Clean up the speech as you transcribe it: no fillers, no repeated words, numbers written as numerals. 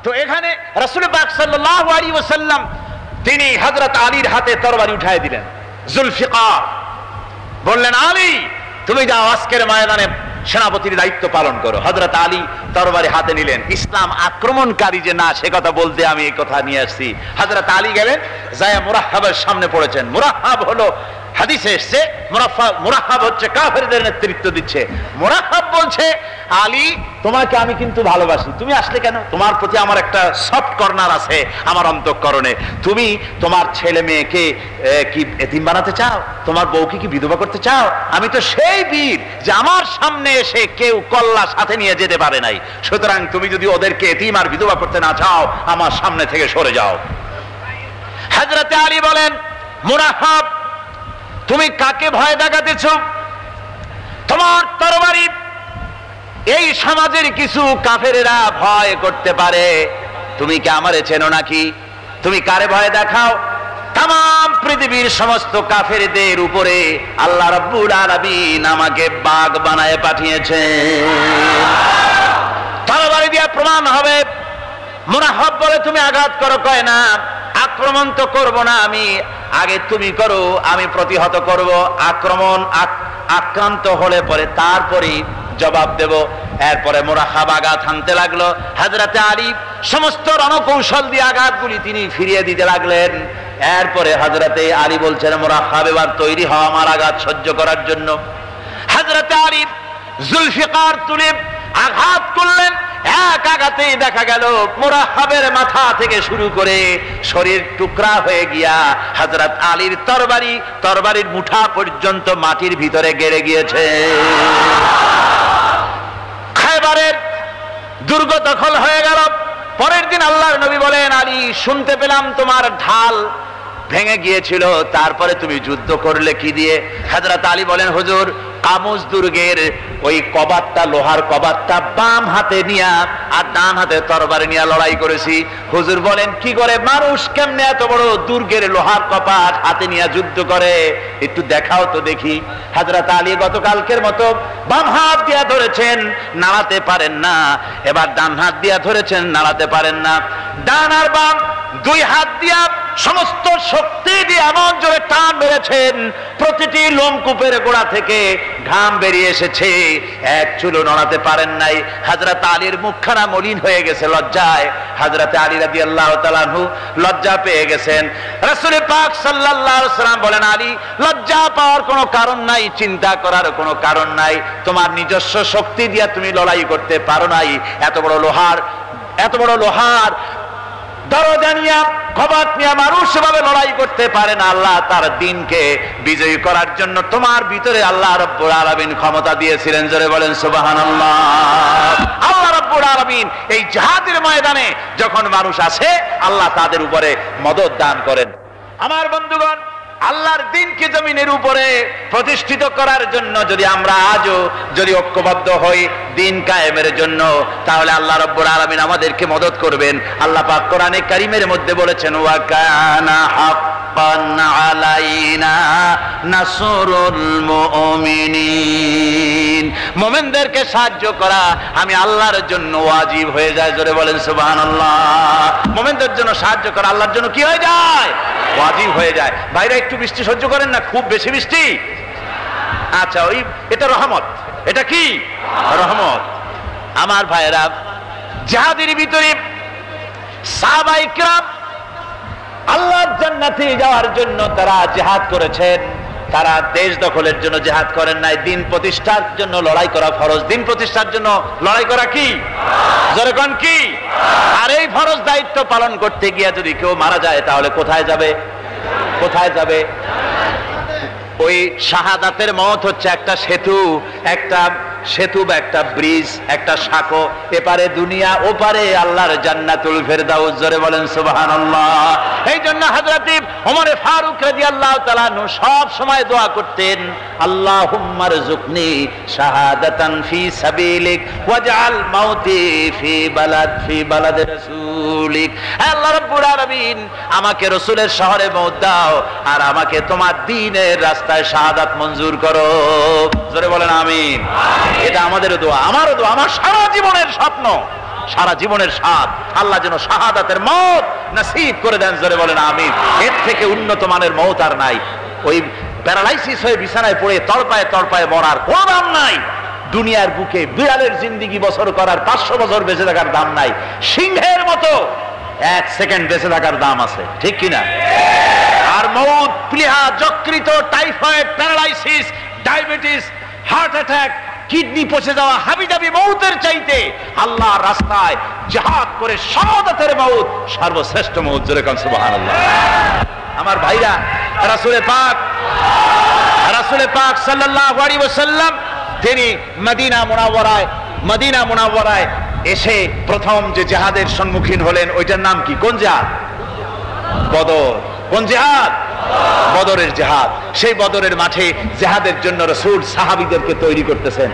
তো এখানে রাসূল পাক সাল্লাল্লাহু আলাইহি ওয়াসাল্লাম তিনি হযরত আলীর হাতে তরবারি উঠায় দিলেন। জুলফিকার বললেন, আলী তুমি যাও আজকের ময়দানে সেনাপতির দায়িত্ব পালন করো। হযরত আলী তরবারি হাতে নিলেন। ইসলাম আক্রমণকারী যে না সে কথা বলতে আমি এই কথা নিয়ে আসছি। হযরত আলী গেলেন, যায় মুরাহহাবের সামনে পড়েছেন। মুরাহহাব হলো, হাদিসে এসেছে মুরাহহাব হচ্ছে কাফেরদের নেতৃত্ব দিচ্ছে। মুরাহহাব বলছে, আলী তোমাকে আমি কিন্তু ভালোবাসি, তুমি আসলে কেন? তোমার প্রতি আমার একটা সফট কর্নার আছে আমার অন্তঃকরণে। তুমি তোমার ছেলে মেয়েকে কি এতিম বানাতে চাও? তোমার বউকে কি বিধবা করতে চাও? আমি তো সেই বীর যে আমার সামনে এসে কেউ কল্লা সাথে নিয়ে যেতে পারে নাই। সুতরাং তুমি যদি ওদেরকে এতিম আর বিধবা করতে না চাও, আমার সামনে থেকে সরে যাও। হযরত আলী বলেন, মুরাহহাব তুমি কাকে ভয় দেখাতেছ? তোমার তরবারি এই সমাজের কিছু কাফেরেরা ভয় করতে পারে, তুমি কি আমারে চেনো নাকি? তুমি কারে ভয় দেখাও? তাম পৃথিবীর সমস্ত কাফেরদের উপরে আল্লাহ রাব্বুল আলামিন আমাকে বাগ বানায় পাঠিয়েছেন। তরবারি দিয়ে প্রমাণ হবে। মুরাহহাব বলে, তুমি আঘাত করো। কয় না, আক্রমণ তো করব না আমি, আগে তুমি করো, আমি প্রতিহত করব। আক্রান্ত হলে পরে তারপরেই জবাব দেব। এরপরে মুরাহহাব আঘাত হানতে লাগলো। হযরত আলী সমস্ত রণকৌশল দিয়ে আঘাতগুলি তিনি ফিরিয়ে দিতে লাগলেন। এরপরে হযরত আলী বলছেন, মুরাহহাব এবার তৈরি হও আমার আঘাত সহ্য করার জন্য। হযরত আলী জুলফিকার তুলে আঘাত করলেন। এক আঘাতেই দেখা গেল মুরাহহাবের মাথা থেকে শুরু করে শরীর টুকরা হয়ে গিয়া হযরত আলীর তরবারির মুঠা পর্যন্ত মাটির ভিতরে গেড়ে গিয়েছে। খায়বারের দুর্গ দখল হয়ে গেল। পরের দিন আল্লাহর নবী বলেন, আলী শুনতে পেলাম তোমার ঢাল ভেঙে গিয়েছিল, তারপরে তুমি যুদ্ধ করলে কি দিয়ে? হযরত আলী বলেন, হুজুর কামুজ দুর্গের ওই কবাটটা, লোহার কবাটটা বাম হাতে নিয়া আর ডান হাতে তরবারি নিয়ে লড়াই করেছি। হুজুর বলেন, কি করে মানুষ কেমনে এত বড় দুর্গের লোহার কপাট হাতে নিয়ে যুদ্ধ করে? একটু দেখাও তো দেখি। হযরত আলী গতকালকের মতো বাম হাত দিয়া ধরেছেন, নাড়াতে পারেন না। এবার ডান হাত দিয়া ধরেছেন, নাড়াতে পারেন না। ডান আর বাম দুই হাত দিয়া সমস্ত শক্তি দিয়ে এমন জোরে টান মেরেছেন, প্রতিটি লোমকূপের গোড়া থেকে ঘাম বেরিয়ে এসেছে, এক চুলও নড়াতে পারেন নাই। হযরত আলীর মুখখানা মলিন হয়ে গেছে লজ্জায়। হযরত আলী রাদিয়াল্লাহু তাআলা আনহু লজ্জা পেয়ে গেছেন। রাসূল পাক সাল্লাল্লাহু আলাইহি ওয়াসাল্লাম বলেন, আলী লজ্জা পাওয়ার কোনো কারণ নাই, চিন্তা করার কোনো কারণ নাই। তোমার নিজস্ব শক্তি দিয়ে তুমি লড়াই করতে পারো নাই। এত বড় লোহার দরজা নিয়ে, কবাট নিয়ে মানুষ এভাবে লড়াই করতে পারে না। আল্লাহ তার দ্বীনকে বিজয়ী করার জন্য তোমার ভিতরে আল্লাহ রাব্বুল আলামিন ক্ষমতা দিয়েছিলেন। জোরে বলেন সুবহানাল্লাহ। আল্লাহ রাব্বুল আলামিন এই জিহাদের ময়দানে যখন মানুষ আসে, আল্লাহ তাদের উপরে মদদ দান করেন। আমার বন্ধুগণ, আল্লাহর দ্বীনকে জমিনের উপরে প্রতিষ্ঠিত করার জন্য যদি আমরা আজও যদি ঐক্যবদ্ধ হই দ্বীন কায়েমের জন্য, তাহলে আল্লাহ রাব্বুল আলামিন আমাদেরকে মদদ করবেন। আল্লাহ পাক কোরআনে কারীমের মধ্যে বলেছেন, ওয়া কানা হাক্কান আলাইনা নাসরুল মুমিনিন। মুমিনদেরকে সাহায্য করা আমি আল্লাহর জন্য ওয়াজিব হয়ে যায়। জোরে বলেন সুবহানাল্লাহ। মুমিনদের জন্য সাহায্য করা আল্লাহর জন্য কি হয়ে যায়? ওয়াজিব হয়ে যায়। ভাইরা একটু বৃষ্টি সহ্য করেন না, খুব বেশি বৃষ্টি। আচ্ছা, এটা রহমত। এটা কি রহমত? আমার ভাইরা, জিহাদের ভিতরে সাহাবায়ে কিরাম আল্লাহর জান্নাতে যাওয়ার জন্য তারা জিহাদ করেছেন। তারা দেশ দখলের জন্য জিহাদ করেন নাই, দ্বীন প্রতিষ্ঠার জন্য লড়াই করা ফরজ। দ্বীন প্রতিষ্ঠার জন্য লড়াই করা কি? জোরে কোন কি? আর এই ফরজ দায়িত্ব পালন করতে গিয়ে যদি কেউ মারা যায়, তাহলে কোথায় যাবে? কোথায় যাবে? ওই শাহাদাতের মওত হচ্ছে একটা সেতু বা একটা ব্রিজ, একটা সাঁকো। এপারে দুনিয়া, ওপারে আল্লাহর জান্নাতুল ফেরদাউস। জোরে বলেন সুবহানাল্লাহ। এই জন্য হযরত ওমর ফারুক রাদিয়াল্লাহু তাআলা আনহু সব সময় দোয়া করতেন, আল্লাহুম্মা রযুকনি শাহাদাতান ফি সাবিলিক ওয়াজআল মাউতি ফি বালাদ রাসূলিক। আল্লাহ রাব্বুল আলামিন, আমাকে রাসূলের শহরে মওত দাও আর আমাকে তোমার দ্বীনের রাস্তায় শাহাদাত মঞ্জুর করো। জোরে বলেন আমিন। এটা আমাদের দোয়া, আমারও দোয়া, আমার সারা জীবনের স্বপ্ন সারা জীবনের স্বাদ। আল্লাহ যেন শাহাদাতের মওত নসিব করে দেন, জোরে বলেন আমিন। এর থেকে উন্নত মানের মওত আর নাই। ওই প্যারালাইসিস হয়ে বিছানায় পড়ে তড়পায় তড়পায় মরার কোনো দাম নাই। দুনিয়ার বুকে বিড়ালের জিন্দিগি বছর করার 500 বছর বেঁচে থাকার দাম নাই। সিংহের মতো 1 সেকেন্ড বেঁচে থাকার দাম আছে, ঠিক কিনা? আর মওত, প্লীহা, যকৃত, typhoid, paralysis, diabetes, heart attack, kidney পচে যাওয়া, হাবিজাবি মওতের চাইতে আল্লাহর রাস্তায় জিহাদ করে শাহাদাতের মওত সর্বশ্রেষ্ঠ মওত। জোরে কান সুবহানাল্লাহ। আমার ভাইরা, রাসূলে পাক সাল্লাল্লাহু আলাইহি ওয়াসাল্লাম তিনি মদিনা মুনাওয়ারায় এসে প্রথম যে জিহাদের সম্মুখীন হলেন, ওইটার নাম কি? কোন জিহাদ? বদর। কোন জিহাদ? বদরের জিহাদ। সেই বদরের মাঠে জিহাদের জন্য রাসূল সাহাবীদেরকে তৈরি করতেছেন।